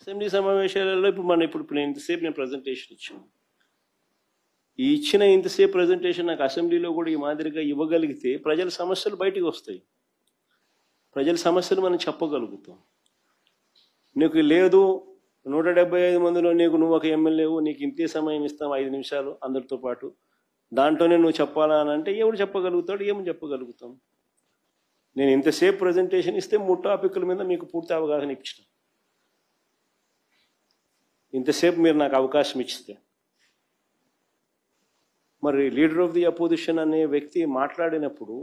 Assembly సమావేశాలలో ఇప్పుడు నేను ఇంతసేపు నేను ప్రజెంటేషన్ ఇచ్చాను. ఈ ఇచ్చిన ఇంతసేపు ప్రజెంటేషన్ నాకు అసెంబ్లీలో కూడా ఈ మాదిరిగా ఇవ్వగలిగితే ప్రజల సమస్యలు బయటికి వస్తాయి. ప్రజల సమస్యలు మనం చెప్పగలుగుతాం. నీకు లేదు 175 మందిలో నువ్వు ఒక ఎమ్మెల్యేవు, నీకు ఇంతే సమయం ఇస్తాం 5 నిమిషాలు అందరితో పాటు, దాంట్లోనే నువ్వు చెప్పాలా అని అంటే ఎవడు చెప్పగలుగుతాడు? ఏమని చెప్పగలుగుతాం? నేను ఇంతసేపు ప్రజెంటేషన్ ఇస్తే 3 టాపిక్ల మీద మీకు పూర్తి అవగాహన ఇచ్చిన. ఇంతసేపు మీరు నాకు అవకాశం ఇచ్చితే, మరి లీడర్ ఆఫ్ ది అపోజిషన్ అనే వ్యక్తి మాట్లాడినప్పుడు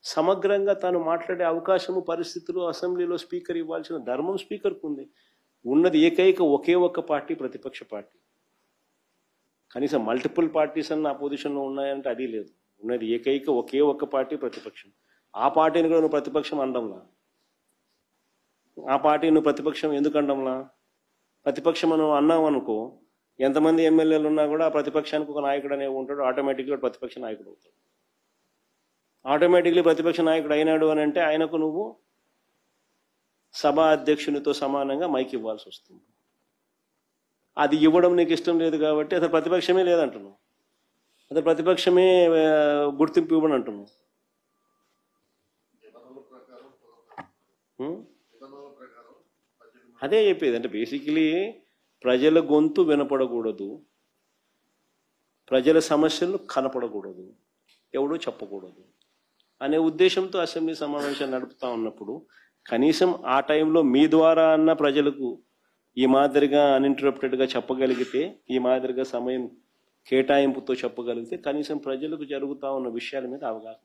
సమగ్రంగా తాను మాట్లాడే అవకాశము, పరిస్థితులు అసెంబ్లీలో స్పీకర్ ఇవ్వాల్సిన ధర్మం స్పీకర్కు ఉంది. ఉన్నది ఒకే ఒక్క పార్టీ, ప్రతిపక్ష పార్టీ. కనీసం మల్టిపుల్ పార్టీస్ అన్న అపోజిషన్లో ఉన్నాయంటే అది లేదు. ఉన్నది ఒకే ఒక్క పార్టీ, ప్రతిపక్షం. ఆ పార్టీని కూడా నువ్వు ప్రతిపక్షం అనడంలా. ఆ పార్టీ నువ్వు ప్రతిపక్షం ఎందుకు అనడంలా? ప్రతిపక్షం నువ్వు అన్నావు అనుకో, ఎంతమంది ఎమ్మెల్యేలు ఉన్నా కూడా ఆ ప్రతిపక్షానికి ఒక నాయకుడు అనేవి ఉంటాడు. ఆటోమేటిక్గా ప్రతిపక్ష నాయకుడు అవుతాడు. ఆటోమేటిక్లీ ప్రతిపక్ష నాయకుడు అయినాడు అని అంటే ఆయనకు నువ్వు సభా అధ్యక్షునితో సమానంగా మైక్ ఇవ్వాల్సి వస్తుంది. అది ఇవ్వడం నీకు ఇష్టం లేదు కాబట్టి అసలు ప్రతిపక్షమే లేదంటున్నావు. అసలు ప్రతిపక్షమే గుర్తింపు ఇవ్వని అంటున్నావు. అదే చెప్పేది. అంటే బేసికలీ ప్రజల గొంతు వినపడకూడదు, ప్రజల సమస్యలు కనపడకూడదు, ఎవడో చెప్పకూడదు అనే ఉద్దేశంతో అసెంబ్లీ సమావేశాలు నడుపుతా ఉన్నప్పుడు కనీసం ఆ టైంలో మీ ద్వారా అన్న ప్రజలకు ఈ మాదిరిగా అన్ఇంటరప్టెడ్గా చెప్పగలిగితే, ఈ మాదిరిగా సమయం కేటాయింపుతో చెప్పగలిగితే కనీసం ప్రజలకు జరుగుతూ ఉన్న విషయాల మీద అవగాహన